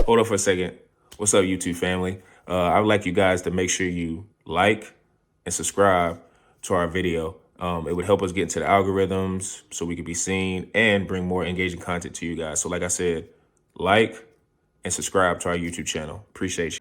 Hold on for a second. What's up, YouTube family? I would like you guys to make sure you like and subscribe to our video. It would help us get into the algorithms so we could be seen and bring more engaging content to you guys. So, like I said, like and subscribe to our YouTube channel. Appreciate you.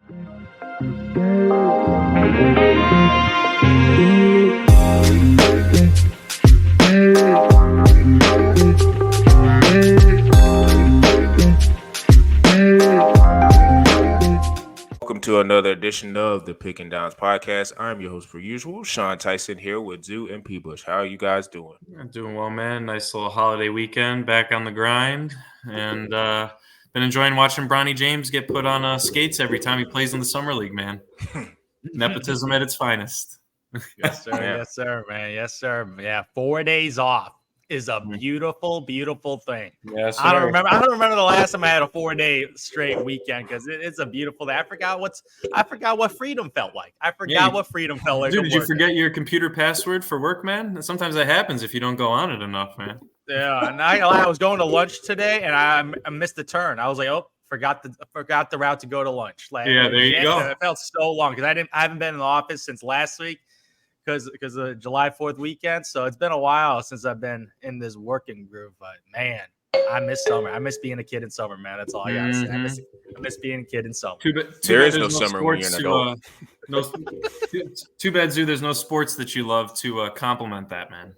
Welcome to another edition of the Pick and Downs podcast. I'm your host, per usual, Sean Tyson, here with Zoo and P. Bush. How are you guys doing? I'm doing well, man. Nice little holiday weekend, back on the grind, and been enjoying watching Bronny James get put on skates every time he plays in the summer league, man. Nepotism at its finest. Yes, sir. Man. Yes, sir, man. Yes, sir. Yeah, 4 days off is a beautiful, beautiful thing. Yes, I don't remember the last time I had a 4-day straight weekend because it's a beautiful day. I forgot what freedom felt like. What freedom felt like. Dude, did you forget your computer password for work, man? Sometimes that happens if you don't go on it enough, man. Yeah, and I was going to lunch today and I missed the turn. I was like, oh, forgot the route to go to lunch. Yeah, there you go. It felt so long because I haven't been in the office since last week. Because of July 4th weekend. So it's been a while since I've been in this working groove. But, man, I miss summer. I miss being a kid in summer, man. That's all I got to say. I miss being a kid in summer. There is no summer when you're an adult. Too bad, Zoo, there's no sports that you love to complement that, man.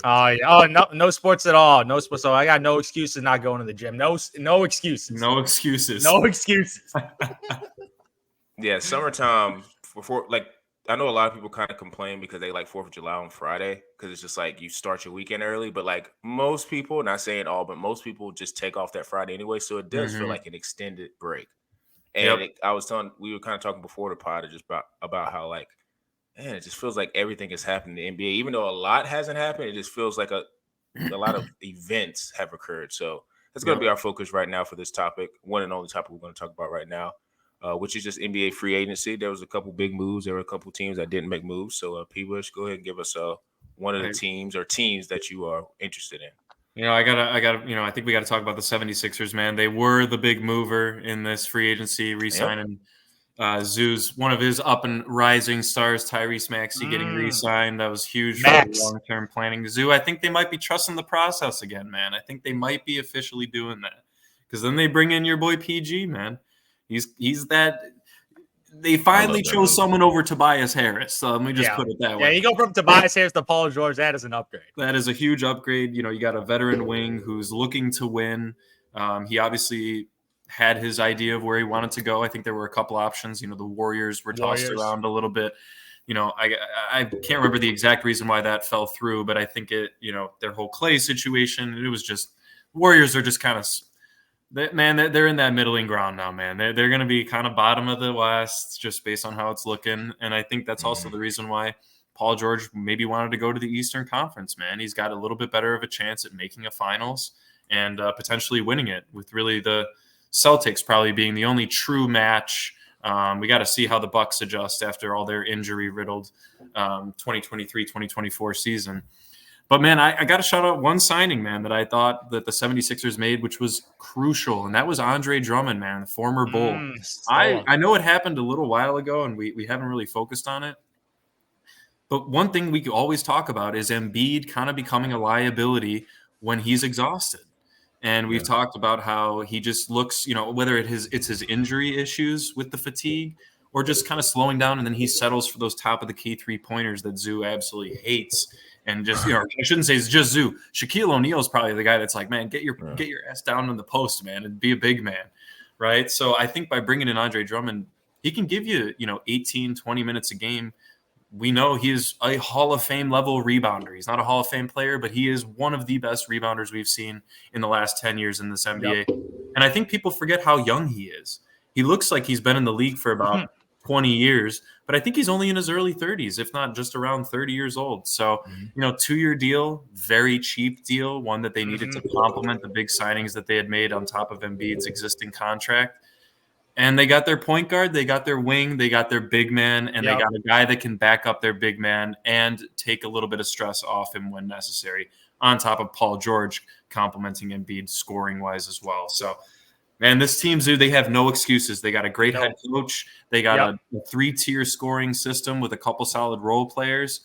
Oh, yeah. Oh, no sports at all. No sports. So I got no excuses not going to the gym. No excuses. No excuses. No excuses. Yeah, summertime, I know a lot of people kind of complain because they like 4th of July on Friday because it's just like you start your weekend early. But like most people, not saying all, but most people just take off that Friday anyway. So it does feel like an extended break. And we were kind of talking before the pod just about how like, man, it just feels like everything is happening in the NBA. Even though a lot hasn't happened, it just feels like a lot of events have occurred. So that's going to be our focus right now for this topic. One and only topic we're going to talk about right now. Which is just NBA free agency. There was a couple big moves. There were a couple teams that didn't make moves. So, P. Bush, go ahead and give us one of the teams that you are interested in. I think we got to talk about the 76ers, man. They were the big mover in this free agency, re-signing Zoo's one of his up and rising stars, Tyrese Maxey, getting re-signed. That was huge for long-term planning. Zoo, I think they might be trusting the process again, man. I think they might be officially doing that because then they bring in your boy PG, man. He's that. They finally chose someone over Tobias Harris. So let me just put it that way. Yeah, you go from Tobias Harris to Paul George. That is an upgrade. That is a huge upgrade. You know, you got a veteran wing who's looking to win. He obviously had his idea of where he wanted to go. I think there were a couple options. You know, the Warriors were tossed around a little bit. You know, I can't remember the exact reason why that fell through, but I think their whole Clay situation, it was just Warriors are just kind of. Man, they're in that middling ground now, man. They're going to be kind of bottom of the West just based on how it's looking. And I think that's also the reason why Paul George maybe wanted to go to the Eastern Conference, man. He's got a little bit better of a chance at making a finals and potentially winning it, with really the Celtics probably being the only true match. We got to see how the Bucks adjust after all their injury-riddled 2023-2024 season. But, man, I got to shout out one signing, man, that I thought that the 76ers made, which was crucial, and that was Andre Drummond, man, the former Bull. I know it happened a little while ago, and we haven't really focused on it. But one thing we always talk about is Embiid kind of becoming a liability when he's exhausted. And we've talked about how he just looks, whether it's his injury issues with the fatigue or just kind of slowing down, and then he settles for those top of the key 3-pointers that Zoo absolutely hates. And just, I shouldn't say it's just Zoo. Shaquille O'Neal is probably the guy that's like, man, get your ass down in the post, man, and be a big man, right? So I think by bringing in Andre Drummond, he can give you, 18, 20 minutes a game. We know he is a Hall of Fame level rebounder. He's not a Hall of Fame player, but he is one of the best rebounders we've seen in the last 10 years in this NBA. And I think people forget how young he is. He looks like he's been in the league for about 20 years, but I think he's only in his early 30s, if not just around 30 years old. So, 2-year deal, very cheap deal, one that they needed to complement the big signings that they had made on top of Embiid's existing contract. And they got their point guard, they got their wing, they got their big man, and they got a guy that can back up their big man and take a little bit of stress off him when necessary, on top of Paul George complementing Embiid scoring-wise as well. So Man, this team, Zoo, they have no excuses. They got a great head coach. They got a 3-tier scoring system with a couple solid role players.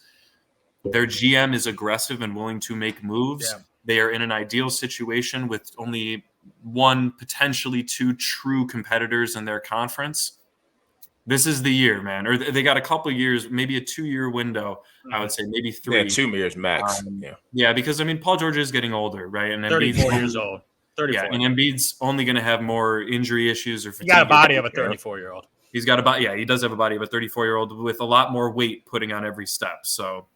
Their GM is aggressive and willing to make moves. Yeah. They are in an ideal situation with only one, potentially 2 true competitors in their conference. This is the year, man. Or they got a couple years, maybe a 2-year window, I would say, maybe 3. Yeah, 2 years max. Yeah, because, I mean, Paul George is getting older, right? And 34 years old. 34. Yeah, and Embiid's only going to have more injury issues or fatigue. He got a body of a 34-year-old. He's got a body. Yeah, he does have a body of a 34-year-old with a lot more weight putting on every step. So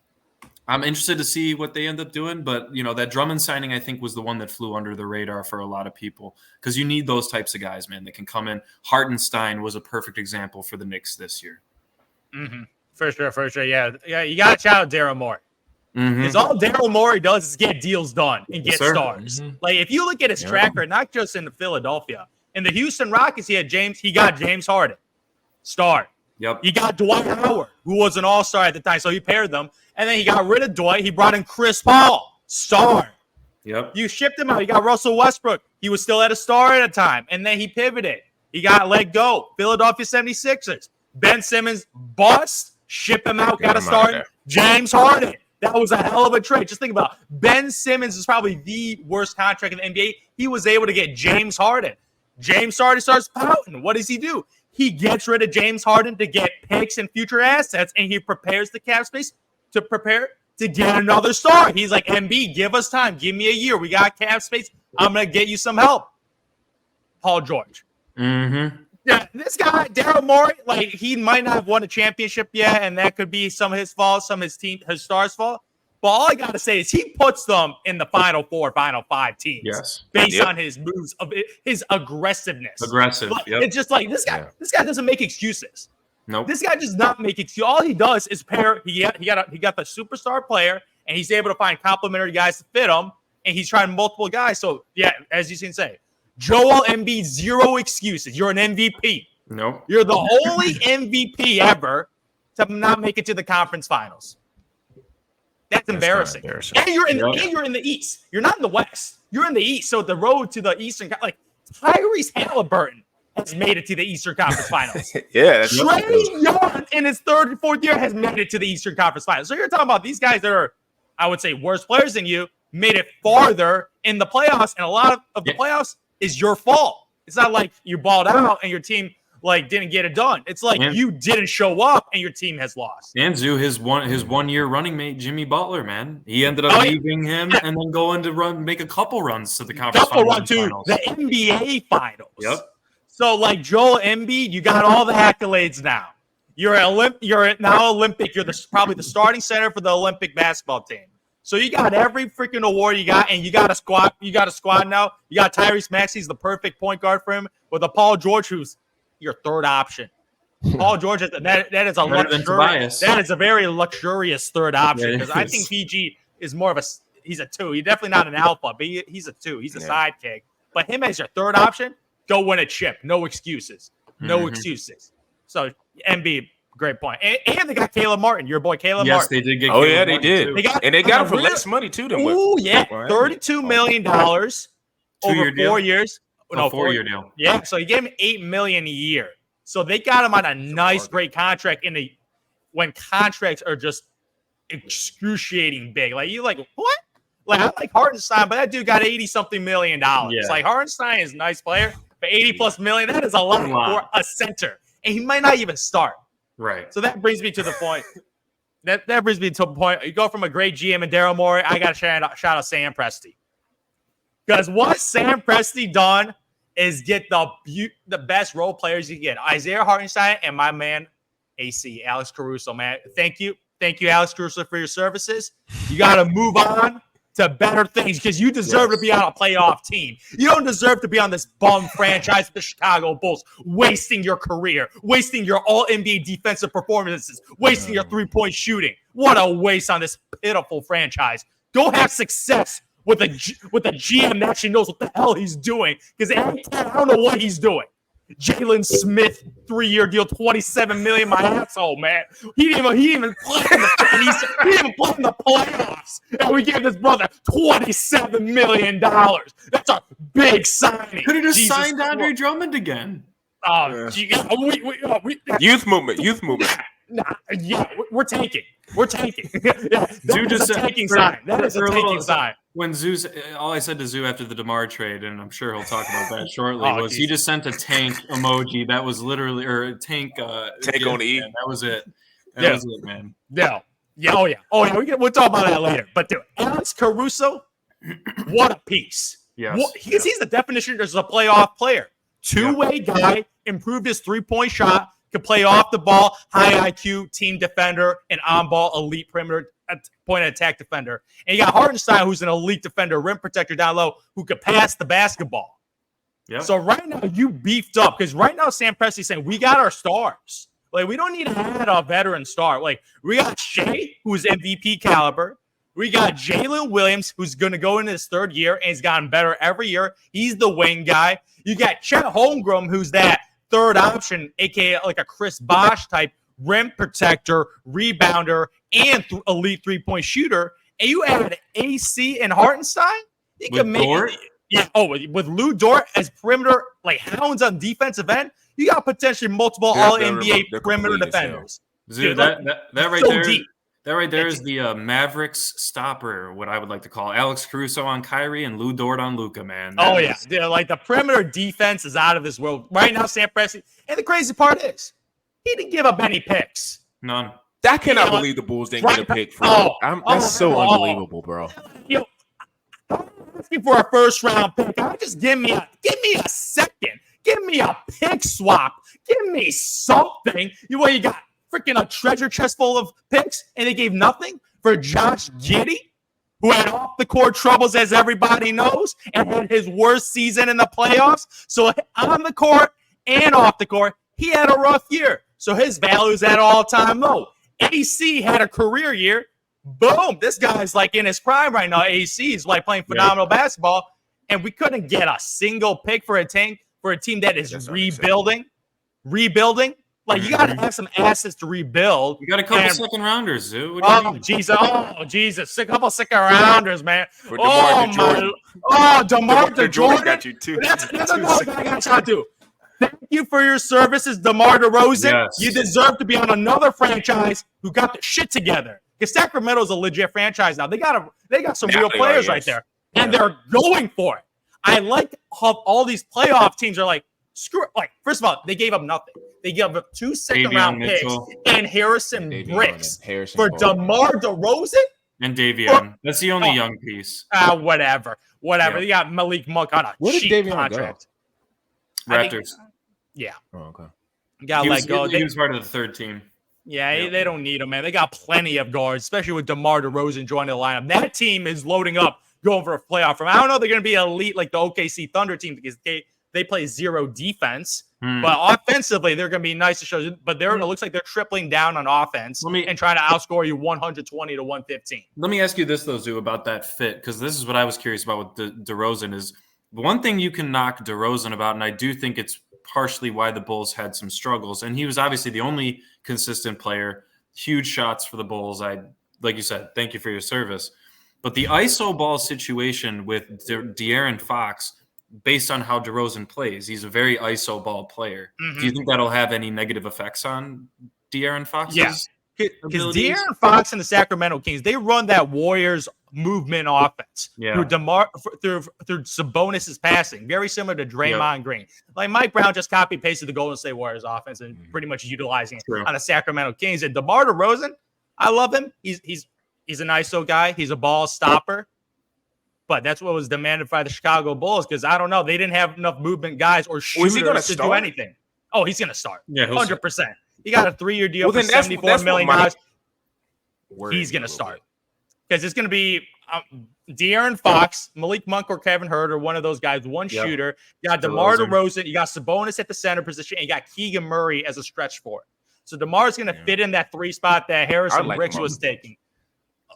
I'm interested to see what they end up doing. But, that Drummond signing, I think, was the one that flew under the radar for a lot of people because you need those types of guys, man, that can come in. Hartenstein was a perfect example for the Knicks this year. Mm-hmm. For sure. Yeah, you got to shout out Daryl Morey. Because all Daryl Morey does is get deals done and get stars. Mm-hmm. Like, if you look at his track record, not just in Philadelphia, in the Houston Rockets, he got James Harden, star. Yep. He got Dwight Howard, who was an all-star at the time, so he paired them. And then he got rid of Dwight. He brought in Chris Paul, star. Yep. You shipped him out. You got Russell Westbrook. He was still at a star at a time. And then he pivoted. He got let go. Philadelphia 76ers. Ben Simmons, bust. Ship him out. Got a star. James Harden. That was a hell of a trade. Just think about it. Ben Simmons is probably the worst contract in the NBA. He was able to get James Harden. James Harden starts pouting. What does he do? He gets rid of James Harden to get picks and future assets, and he prepares the cap space to prepare to get another star. He's like, MB, give us time. Give me a year. We got cap space. I'm going to get you some help. Paul George. Mm-hmm. Yeah, this guy, Daryl Morey, like, he might not have won a championship yet, and that could be some of his fault, some of his stars' fault. But all I got to say is he puts them in the Final 4, Final 5 teams based on his moves, of his aggressiveness. It's just like this guy doesn't make excuses. Nope. This guy does not make excuses. All he does is pair. He got the superstar player, and he's able to find complementary guys to fit him, and he's trying multiple guys. So, yeah, as you can say, Joel Embiid, 0 excuses. You're an MVP. Nope. You're the only MVP ever to not make it to the conference finals. That's embarrassing. And you're in the East. You're not in the West. You're in the East. So the road to the Eastern, like Tyrese Halliburton has made it to the Eastern Conference Finals. Trae Young in his 3rd and 4th year has made it to the Eastern Conference Finals. So you're talking about these guys that are, I would say, worse players than you, made it farther in the playoffs, and a lot of the playoffs is your fault. It's not like you balled out and your team didn't get it done. It's like you didn't show up and your team has lost. And Zoo, his 1 year running mate, Jimmy Butler, man, he ended up leaving him and then going to make a couple runs to the conference finals. The NBA finals. Yep. So like Joel Embiid, you got all the accolades now. You're now Olympic. You're probably the starting center for the Olympic basketball team. So you got every freaking award you got, and you got a squad. You got a squad now. You got Tyrese Maxey's the perfect point guard for him, with a Paul George who's your 3rd option. Paul George that is a luxurious. That is a very luxurious 3rd option because I think PG is more of he's a 2. He's definitely not an alpha, but he's a 2. He's a sidekick. But him as your 3rd option, go win a chip. No excuses. No excuses. So Embiid. Great point. And they got Caleb Martin, your boy Caleb Martin. Yes, they did get Caleb Martin, they did. They got him for less money, too. Oh, yeah. $32 million over 4 years. No, 4-year deal. Yeah, so he gave him $8 million a year. So they got him on a nice, great contract when contracts are just excruciating big. Like, you like, what? Like, I like Hartenstein, but that dude got $80-something million. Yeah. Like, Hartenstein is a nice player, but $80+ million, that is a lot for a center. And he might not even start. Right. So that brings me to the point. That brings me to a point. You go from a great GM and Daryl Morey. I got to shout out Sam Presti. Because what Sam Presti done is get the best role players you can get. Isaiah Hartenstein and my man, AC, Alex Caruso, man. Thank you. Thank you, Alex Caruso, for your services. You got to move on to better things because you deserve to be on a playoff team. You don't deserve to be on this bum franchise with the Chicago Bulls, wasting your career, wasting your all-NBA defensive performances, wasting your three-point shooting. What a waste on this pitiful franchise. Go have success with a GM that actually knows what the hell he's doing because I don't know what he's doing. Jalen Smith 3-year deal, $27 million. My asshole, man. He didn't even play in the playoffs, and we gave this brother $27 million. That's a big signing. Could have just signed Andre Drummond again. Youth movement. We're tanking. Yeah, Zoo just a tanking sign. That is a tanking sign. When Zoo's, all I said to Zoo after the Demar trade, and I'm sure he'll talk about that shortly, was he just sent a tank emoji. That was literally, or a tank. Tank on the E. That was it. That was it, man. Yeah. Oh yeah. We'll talk about that later. But dude, Alex Caruso, what a piece. Yeah. He's the definition as a playoff player. Two-way guy, improved his three-point shot, could play off the ball, high IQ, team defender, and on-ball elite perimeter point and attack defender. And you got Hartenstein, who's an elite defender, rim protector down low, who could pass the basketball. Yep. So right now you beefed up because right now Sam Presti's saying we got our stars. Like we don't need to add a veteran star. Like we got Shea, who's MVP caliber. We got Jalen Williams, who's going to go into his third year, and he's gotten better every year. He's the wing guy. You got Chet Holmgren, who's that third option, a.k.a. like a Chris Bosh type rim protector, rebounder, and elite three-point shooter. And you add AC and Hartenstein? You can make Dort? With Lou Dort as perimeter, like hounds on defensive end, you got potentially multiple All-NBA perimeter defenders. Dude, that right there. Deep. That right there is the Mavericks stopper, what I would like to call Alex Caruso on Kyrie and Lou Dort on Luka, man. Yeah, like the perimeter defense is out of this world right now. Sam Presti, and the crazy part is he didn't give up any picks. None. I cannot believe the Bulls didn't get a pick. That's so unbelievable, bro. I'm asking for a first round pick. Just give me a second. Give me a pick swap. Give me something. You got freaking a treasure chest full of picks, and they gave nothing for Josh Giddey, who had off the court troubles, as everybody knows, and had his worst season in the playoffs. So on the court and off the court, he had a rough year. So his value is at all-time low. AC had a career year. Boom. This guy's like in his prime right now. AC is like playing phenomenal basketball, and we couldn't get a single pick for a team that is rebuilding. Like, you got to have some assets to rebuild. You got a couple second rounders, Zoo. Jesus. A couple second rounders, man. For DeMar DeJordan. DeMar DeJordan got you too. That's another guy I got to do. Thank you for your services, DeMar DeRozan. Yes. You deserve to be on another franchise who got the shit together. Because Sacramento's a legit franchise now. They got some real players right there. And they're going for it. I like how all these playoff teams are like, screw it. Like, first of all, they gave up nothing. They gave up 2 second-round picks and Harrison Bricks for DeMar DeRozan and Davion. That's the only young piece. Whatever. Yeah. They got Malik Monk on a cheap contract. Raptors. Yeah. Oh, okay. Got to let go. He was part of the third team. Yeah, they don't need him, man. They got plenty of guards, especially with DeMar DeRozan joining the lineup. That team is loading up, going for a playoff run. I don't know if they're going to be elite like the OKC Thunder team because they play zero defense. But offensively, they're going to be nice to show. But it looks like they're tripling down on offense and trying to outscore you 120 to 115. Let me ask you this, though, Zoo, about that fit, because this is what I was curious about with DeRozan is one thing you can knock DeRozan about, and I do think it's partially why the Bulls had some struggles. And he was obviously the only consistent player, huge shots for the Bulls. Like you said, thank you for your service. But the ISO ball situation with De'Aaron Fox, based on how DeRozan plays, he's a very ISO ball player. Mm-hmm. Do you think that'll have any negative effects on De'Aaron Fox? Yeah, because De'Aaron Fox and the Sacramento Kings, they run that Warriors movement offense through Sabonis' passing, very similar to Draymond Green. Like Mike Brown just copy pasted the Golden State Warriors offense and pretty much utilizing it on the Sacramento Kings. And DeMar DeRozan, I love him. He's an ISO guy. He's a ball stopper. But that's what was demanded by the Chicago Bulls because I don't know. They didn't have enough movement guys or shooters to do anything. Oh, he's going to start. Yeah, 100%. He got a 3-year deal for $74 million. He's going to start. Because it's going to be De'Aaron Fox, Malik Monk, or Kevin Hurt, or one of those guys, one shooter. You got DeMar DeRozan. You got Sabonis at the center position. And you got Keegan Murray as a stretch forward. So DeMar's going to fit in that 3 spot that Harrison Bricks was taking.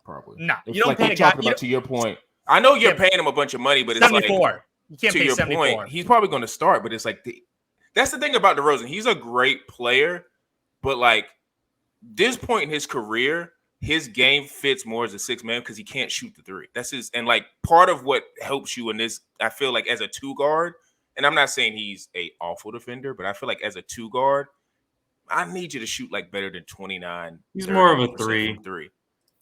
Probably. No, you don't pay a guy. To your point. I know you're paying him a bunch of money, but it's 74. Like you can't pay 74. Point, he's probably going to start, but it's like that's the thing about DeRozan. He's a great player, but like this point in his career, his game fits more as a 6-man because he can't shoot the three. That's his, and like part of what helps you in this, I feel like as a 2 guard, and I'm not saying he's a awful defender, but I feel like as a 2 guard, I need you to shoot like better than 29. He's more of a 3.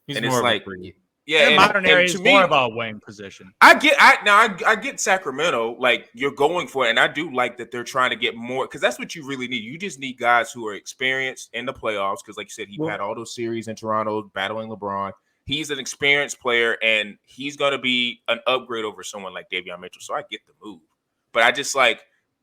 He's and more it's of like, a 3. Yeah, in modern era, to it's me, more about wing position. I get Sacramento, like you're going for it, and I do like that they're trying to get more because that's what you really need. You just need guys who are experienced in the playoffs because, like you said, he had all those series in Toronto battling LeBron. He's an experienced player, and he's going to be an upgrade over someone like Davion Mitchell. So I get the move, but I just like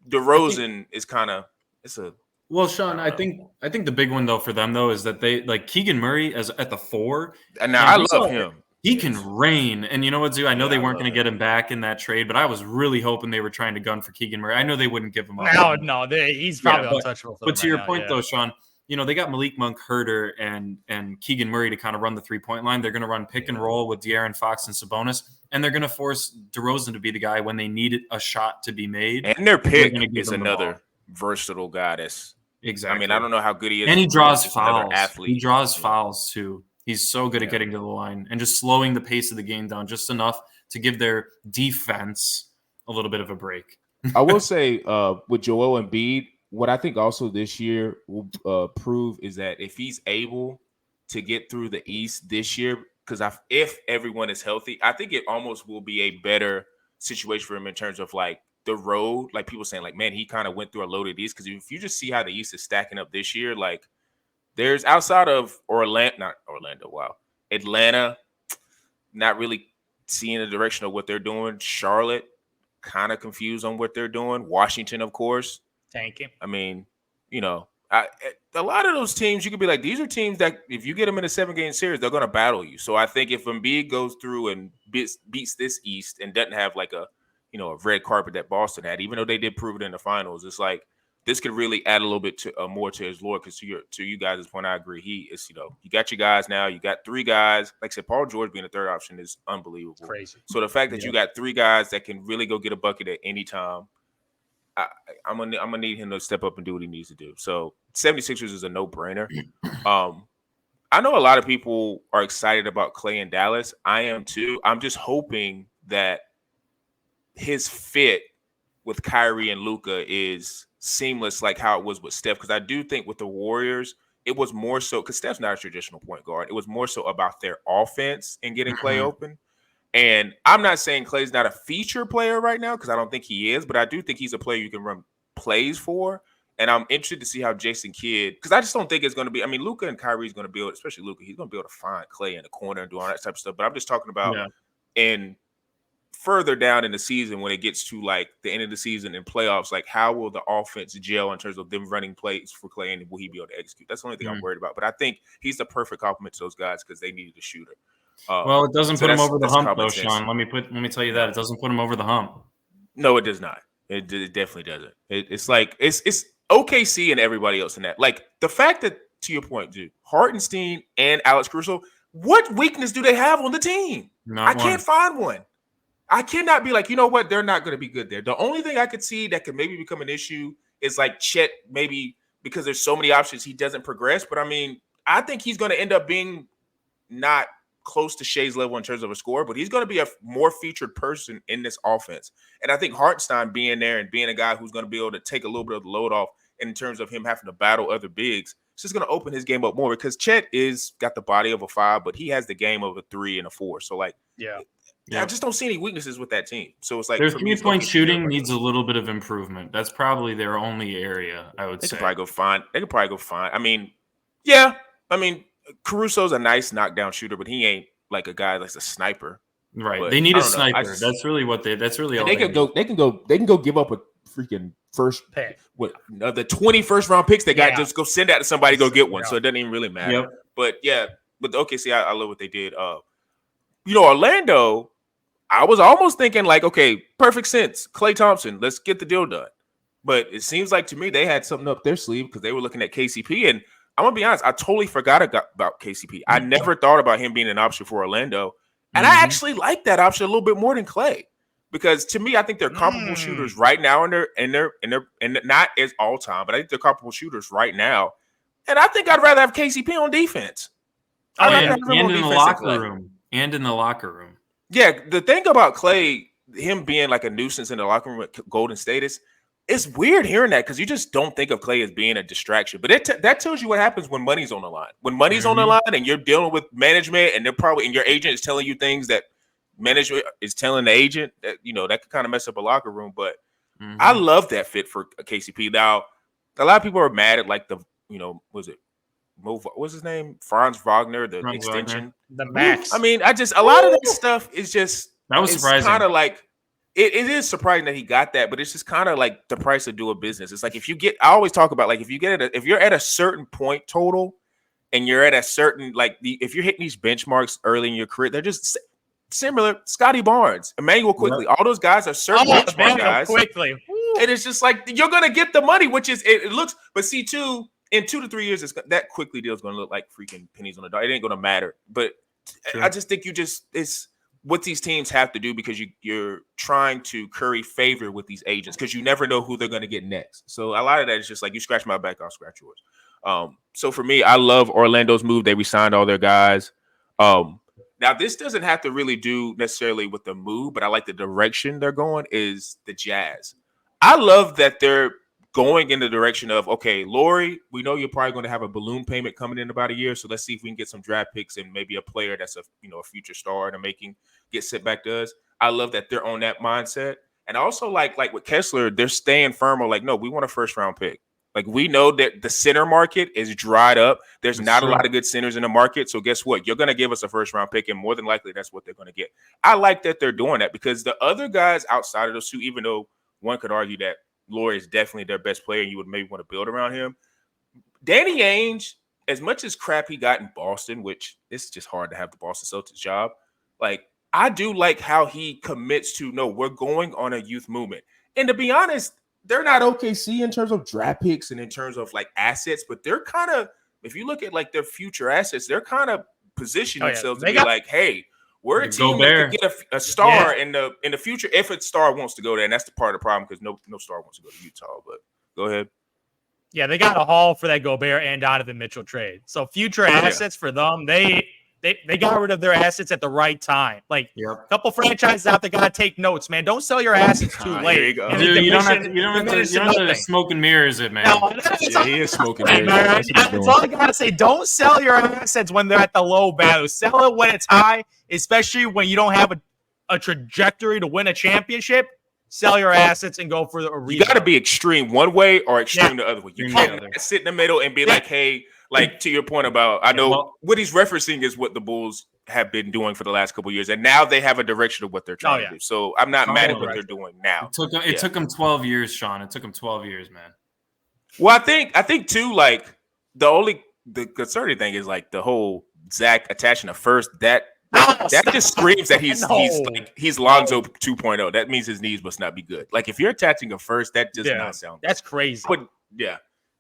DeRozan is kind of it's a. Well, Sean, I think the big one though for them though is that they like Keegan Murray as at the 4. And now I love him. He can reign. And you know what, Zoo? I know they weren't going to get him back in that trade, but I was really hoping they were trying to gun for Keegan Murray. I know they wouldn't give him up. No, he's probably untouchable. But to your point, though, Sean, you know, they got Malik Monk, Herter, and Keegan Murray to kind of run the 3-point line. They're going to run pick and roll with De'Aaron Fox and Sabonis, and they're going to force DeRozan to be the guy when they need a shot to be made. And their pick is another versatile guy that's exactly. I mean, I don't know how good he is. And he draws fouls. Athlete. He draws fouls, too. He's so good at getting to the line and just slowing the pace of the game down just enough to give their defense a little bit of a break. I will say with Joel Embiid, what I think also this year will prove is that if he's able to get through the East this year, because if everyone is healthy, I think it almost will be a better situation for him in terms of like the road. Like people saying like, man, he kind of went through a loaded East. Because if you just see how the East is stacking up this year, like there's outside of Atlanta, not really seeing the direction of what they're doing. Charlotte, kind of confused on what they're doing. Washington, of course. Tanking. I mean, you know, a lot of those teams, you could be like, these are teams that if you get them in a 7-game series, they're going to battle you. So I think if Embiid goes through and beats this East and doesn't have like a red carpet that Boston had, even though they did prove it in the finals, it's like, this could really add a little bit to more to his lore. Because to you guys' point, I agree. He is, you got your guys now. You got 3 guys. Like I said, Paul George being a third option is unbelievable. Crazy. So the fact that you got 3 guys that can really go get a bucket at any time, I'm gonna need him to step up and do what he needs to do. So 76ers is a no-brainer. I know a lot of people are excited about Klay in Dallas. I am too. I'm just hoping that his fit with Kyrie and Luka is seamless like how it was with Steph, because I do think with the Warriors it was more so because Steph's not a traditional point guard. It was more so about their offense and getting Klay open. And I'm not saying Klay's not a feature player right now because I don't think he is, but I do think he's a player you can run plays for. And I'm interested to see how Jason Kidd, because I just don't think it's going to be. I mean, Luka and Kyrie is going to be able, especially Luka, he's going to be able to find Klay in the corner and do all that type of stuff. But I'm just talking about in further down in the season when it gets to like the end of the season and playoffs, like how will the offense gel in terms of them running plays for Klay and will he be able to execute? That's the only thing I'm worried about. But I think he's the perfect complement to those guys because they needed a shooter. Well, it doesn't put him over the hump though, Sean. Let me tell you that it doesn't put him over the hump. No, it does not. It definitely doesn't. It's like it's OKC and everybody else in that. Like the fact that, to your point, dude, Hartenstein and Alex Caruso, what weakness do they have on the team? I can't find one. I cannot be like, you know what? They're not going to be good there. The only thing I could see that could maybe become an issue is like Chet, maybe because there's so many options, he doesn't progress. But I mean, I think he's going to end up being not close to Shea's level in terms of a score, but he's going to be a more featured person in this offense. And I think Hartenstein being there and being a guy who's going to be able to take a little bit of the load off in terms of him having to battle other bigs, it's just going to open his game up more because Chet is got the body of a 5, but he has the game of a 3 and a 4. So like, I just don't see any weaknesses with that team. So it's like their 3-point shooting needs a little bit of improvement. That's probably their only area, I would say. They could probably go find. I mean, yeah. I mean, Caruso's a nice knockdown shooter, but he ain't like a guy that's a sniper. Right. But they need a sniper. That's really what that's really all they can go. They can go give up a freaking first pick. What the 21st round picks they got, just go send that to somebody, go get one. So it doesn't even really matter. Yep. But but OKC, I love what they did. Orlando, I was almost thinking like, okay, perfect sense. Klay Thompson, let's get the deal done. But it seems like to me they had something up their sleeve because they were looking at KCP. And I'm going to be honest, I totally forgot about KCP. I never thought about him being an option for Orlando. And I actually like that option a little bit more than Klay. because to me, I think they're comparable shooters right now, and they're not as all time, but I think they're comparable shooters right now. And I think I'd rather have KCP on defense. And in the locker room. And in the locker room. Yeah, the thing about Clay, him being like a nuisance in the locker room with Golden State it's weird hearing that because you just don't think of Clay as being a distraction. But that tells you what happens when money's on the line. When money's on the line and you're dealing with management and and your agent is telling you things that management is telling the agent, that that could kind of mess up a locker room. But I love that fit for KCP. Now, a lot of people are mad at like what's his name? Franz Wagner, the extension. The max. I mean, a lot of that stuff is just that was surprising. Kind of like it is surprising that he got that, but it's just kind of like the price of doing business. It's like I always talk about like if you're at a certain point total and you're at a certain if you're hitting these benchmarks early in your career, they're just similar. Scotty Barnes, Emmanuel Quickly, all those guys are certain benchmark guys. Quickly. And it's just like you're gonna get the money, which is it looks. But see, in 2 to 3 years, that Quickly deal is going to look like freaking pennies on the dollar. It ain't going to matter. But I just think it's what these teams have to do because you're trying to curry favor with these agents because you never know who they're going to get next. So a lot of that is just like you scratch my back, I'll scratch yours. So for me, I love Orlando's move. They re-signed all their guys. Now, this doesn't have to really do necessarily with the move, but I like the direction they're going is the Jazz. I love that they're going in the direction of, okay, Lauri, we know you're probably going to have a balloon payment coming in about a year, so let's see if we can get some draft picks and maybe a player that's a future star in the making get sent back to us. I love that they're on that mindset. And also like with Kessler, they're staying firm on like, no, we want a first round pick. Like we know that the center market is dried up. There's not a lot of good centers in the market. So guess what? You're going to give us a first round pick, and more than likely that's what they're going to get. I like that they're doing that because the other guys outside of those two, even though one could argue that Lauri is definitely their best player and you would maybe want to build around him. Danny Ainge, as much as crap he got in Boston, which it's just hard to have the Boston Celtics job, like I do like how he commits to, no, we're going on a youth movement. And to be honest, they're not OKC in terms of draft picks and in terms of like assets, but they're kind of, if you look at like their future assets, they're kind of positioning themselves to be like, hey, we're a team that could get a star in the future if a star wants to go there. And that's the part of the problem because no star wants to go to Utah. But go ahead. Yeah, they got a haul for that Gobert and Donovan Mitchell trade. So future assets for them, they got rid of their assets at the right time. Like a couple franchises out there got to take notes, man. Don't sell your assets too late. Dude, you don't have to smoke and mirrors it, man. No, he is smoking mirrors. That's all I got to say. Don't sell your assets when they're at the low value. Sell it when it's high, especially when you don't have a trajectory to win a championship. Sell your assets and go for a reason. You got to be extreme one way or extreme the other way. You can't sit in the middle and be like, hey, like to your point about, I know what he's referencing is what the Bulls have been doing for the last couple of years, and now they have a direction of what they're trying to do. So I'm not mad at what they're doing now. It took them 12 years, Sean. It took them 12 years, man. Well, I think too, like the concerning thing is like the whole Zach attaching a first that just screams that he's Lonzo 2.0. That means his knees must not be good. Like if you're attaching a first, that does not sound good. That's crazy. But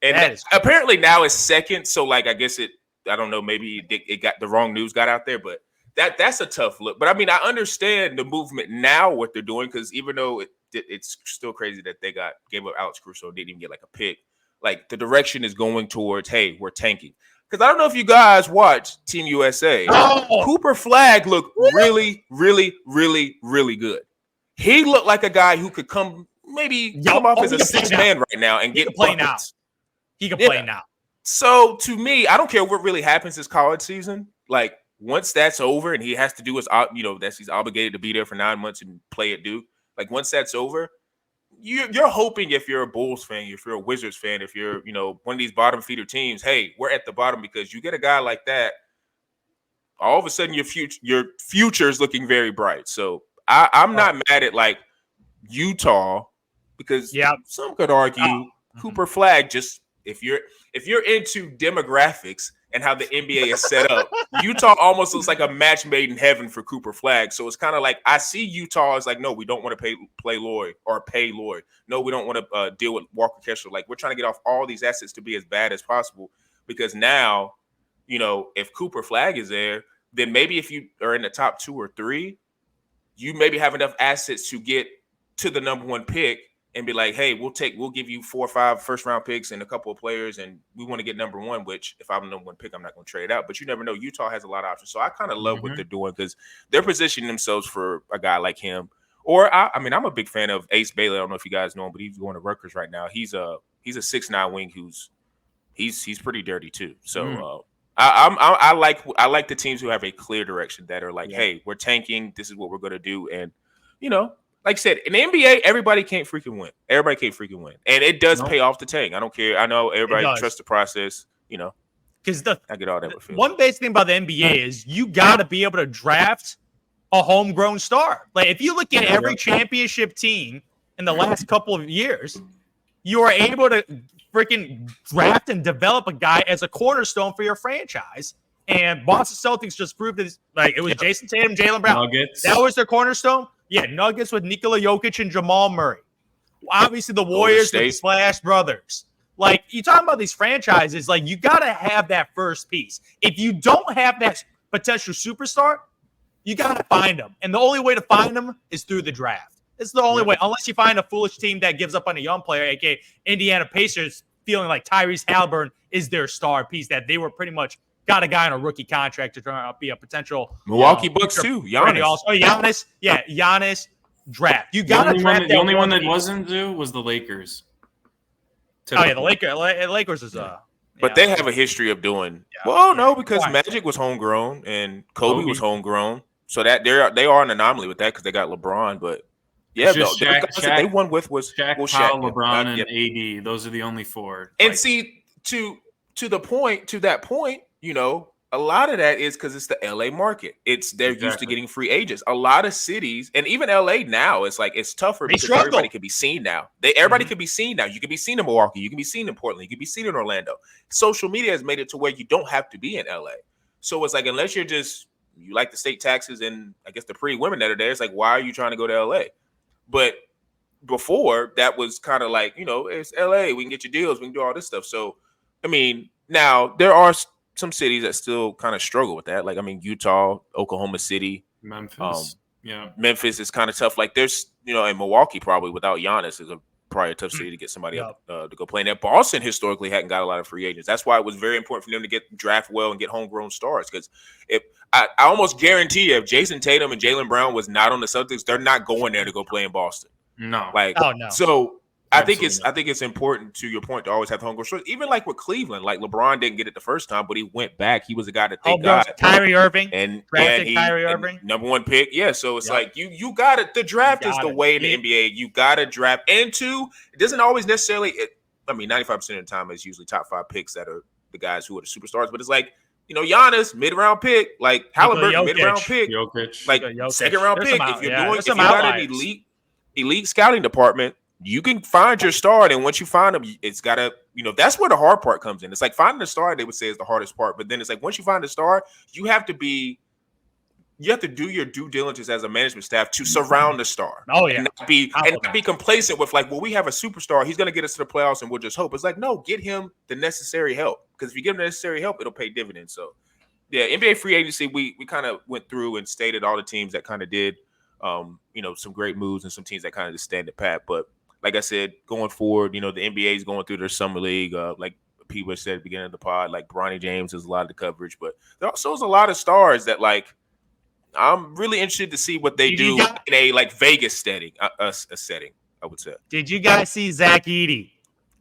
and apparently now it's second. So like I guess I don't know, maybe it got the wrong news got out there, but that's a tough look. But I mean, I understand the movement now, what they're doing, because even though it's still crazy that they gave up Alex Caruso and didn't even get like a pick, like the direction is going towards, hey, we're tanking. Because I don't know if you guys watch Team USA. Cooper Flagg looked really, really, really, really good. He looked like a guy who could come off as a sixth man right now and get play now. He can play now. So to me, I don't care what really happens this college season. Like once that's over and he has to do his, he's obligated to be there for 9 months and play at Duke. Like once that's over, you're hoping if you're a Bulls fan, if you're a Wizards fan, if you're, one of these bottom feeder teams, hey, we're at the bottom because you get a guy like that, all of a sudden your future is looking very bright. So I'm not mad at like Utah because some could argue Cooper Flagg just if you're into demographics and how the NBA is set up, Utah almost looks like a match made in heaven for Cooper Flagg. So it's kind of like I see Utah as like, no, we don't want to pay Lloyd or pay Lloyd. No, we don't want to deal with Walker Kessler. Like we're trying to get off all these assets to be as bad as possible because now, if Cooper Flagg is there, then maybe if you are in the top 2 or 3, you maybe have enough assets to get to the number 1 pick and be like, hey, we'll give you 4 or 5 first round picks and a couple of players, and we want to get number 1, which if I'm the number 1 pick, I'm not going to trade out. But you never know. Utah has a lot of options. So I kind of love what they're doing because they're positioning themselves for a guy like him. Or I mean, I'm a big fan of Ace Bailey. I don't know if you guys know him, but he's going to Rutgers right now. He's a 6'9" wing he's pretty dirty too. So I like the teams who have a clear direction that are like, hey, we're tanking. This is what we're going to do. And, like I said, in the NBA, everybody can't freaking win. Everybody can't freaking win. And it does pay off to tank. I don't care. I know everybody trusts the process, Because I get all that. One basic thing about the NBA is you got to be able to draft a homegrown star. Like if you look at every championship team in the last couple of years, you are able to freaking draft and develop a guy as a cornerstone for your franchise. And Boston Celtics just proved that it was Jason Tatum, Jaylen Brown. Nuggets. That was their cornerstone. Yeah, Nuggets with Nikola Jokic and Jamal Murray. Obviously, the Warriors with the Splash Brothers. Like, you talking about these franchises, like, you got to have that first piece. If you don't have that potential superstar, you got to find them. And the only way to find them is through the draft. It's the only way, unless you find a foolish team that gives up on a young player, aka Indiana Pacers, feeling like Tyrese Halliburton is their star piece, that they were pretty much got a guy on a rookie contract to try to be a potential Milwaukee Bucks too. Giannis. Giannis draft. You got to draft. The only one that wasn't was the Lakers. The Lakers is but they have a history of doing because Magic was homegrown and Kobe was homegrown, so that they are an anomaly with that because they got LeBron. But they won with Shaq, LeBron, and AD. Those are the only 4. And see to that point. A lot of that is because it's the LA market. They're used to getting free agents. A lot of cities, and even LA now, it's tougher because everybody can be seen now. Everybody can be seen now. You can be seen in Milwaukee. You can be seen in Portland. You can be seen in Orlando. Social media has made it to where you don't have to be in LA. So it's like, unless you like the state taxes and I guess the pretty women that are there, it's like, why are you trying to go to LA? But before that was kind of like, it's LA. We can get you deals. We can do all this stuff. So, I mean, now there are some cities that still kind of struggle with that. Like, I mean, Utah, Oklahoma City, Memphis. Memphis is kind of tough. Like there's, and Milwaukee probably without Giannis is probably a tough city to get somebody up, to go play in there. Boston historically hadn't got a lot of free agents. That's why it was very important for them to get draft well and get homegrown stars. Because if I almost guarantee you, if Jason Tatum and Jaylen Brown was not on the Celtics, they're not going there to go play in Boston. No. No. So I think it's important, to your point, to always have homegrown stars. Even like with Cleveland, like LeBron didn't get it the first time, but he went back. He was a guy that they got. Kyrie Irving and Kyrie Irving, number 1 pick. Yeah, so it's like you got it. The draft is the way in the NBA. You got to draft. And 2, it doesn't always necessarily. 95% of the time it's usually top 5 picks that are the guys who are the superstars. But it's like, Giannis, mid-round pick, like Halliburton, mid-round pick, Jokic, like second-round pick. If you're if you got an elite scouting department, you can find your star, and once you find them, it's gotta, that's where the hard part comes in. It's like finding a star, they would say, is the hardest part. But then it's like once you find a star, you have to do your due diligence as a management staff to surround the star. Oh yeah, and not be complacent with like, well, we have a superstar, he's gonna get us to the playoffs, and we'll just hope. It's like, no, get him the necessary help, because if you give him the necessary help, it'll pay dividends. So yeah, NBA free agency, we kind of went through and stated all the teams that kind of did, some great moves and some teams that kind of just stand at pat, but. Like I said, going forward, the NBA is going through their summer league. Like people said at the beginning of the pod, like Bronny James is a lot of the coverage, but there also is a lot of stars that like I'm really interested to see what they do in a like Vegas setting, a setting, I would say. Did you guys see Zach Edey?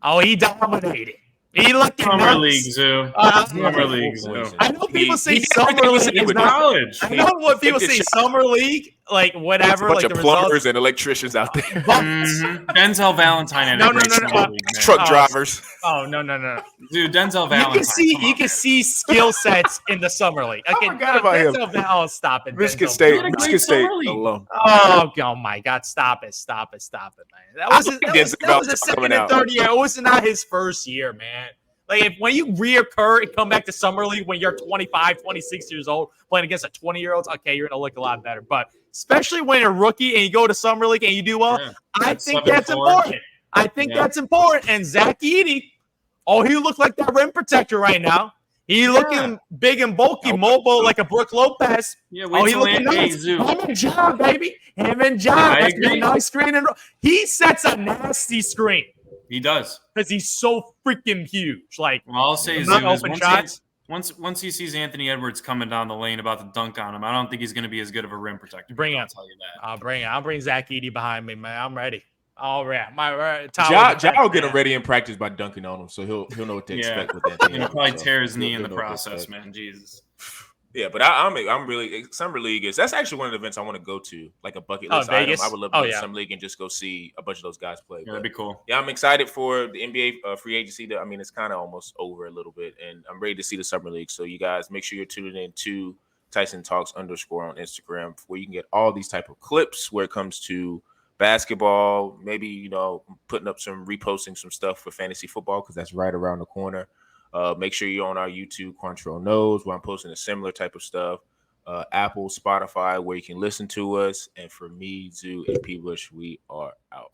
Oh, he dominated. He looked Summer League Zoo. Summer League Zoo. I know people say Summer League is college. I know what people say Summer League, like whatever. It's a bunch like of plumbers and electricians out there. Denzel Valentine and no. Truck drivers. Oh no. Dude, Denzel Valentine. You can see skill sets in the Summer League. I forgot about him. Oh, stop it. Michigan State alone. Oh my God, stop it, man. That was his second and third year. It was not his first year, man. Like, when you reoccur and come back to Summer League when you're 25, 26 years old, playing against a 20-year-old, okay, you're going to look a lot better. But especially when you're a rookie and you go to Summer League and you do well, I think that's important. That's important. And Zach Edey, he looked like that rim protector right now. He looking big and bulky, mobile like a Brooke Lopez. Yeah, wait till looking nice. Zoo. Him and John, baby. Him and John. That's a nice screen. He sets a nasty screen. He does. Because he's so freaking huge. Like, well, I'll say Zoo is once he sees Anthony Edwards coming down the lane about to dunk on him, I don't think he's going to be as good of a rim protector. Bring it. I'll tell you that. I'll bring Zach Edey behind me, man. I'm ready. All right. Ja will get him ready in practice by dunking on him, so he'll know what to expect with that. He'll probably tear his knee in the process, man. Jesus. Yeah, but I'm really Summer League is that's actually one of the events I want to go to, like a bucket list item. I would love to go to Summer League and just go see a bunch of those guys play. Yeah, that'd be cool. Yeah, I'm excited for the NBA free agency. I mean, it's kind of almost over a little bit, and I'm ready to see the Summer League. So you guys make sure you're tuning in to Tyson Talks _ on Instagram, where you can get all these type of clips where it comes to basketball, maybe reposting some stuff for fantasy football because that's right around the corner. Make sure you're on our YouTube, Quantrell Knows, where I'm posting a similar type of stuff. Apple, Spotify, where you can listen to us. And for me, Zoo, and P. Bush, we are out.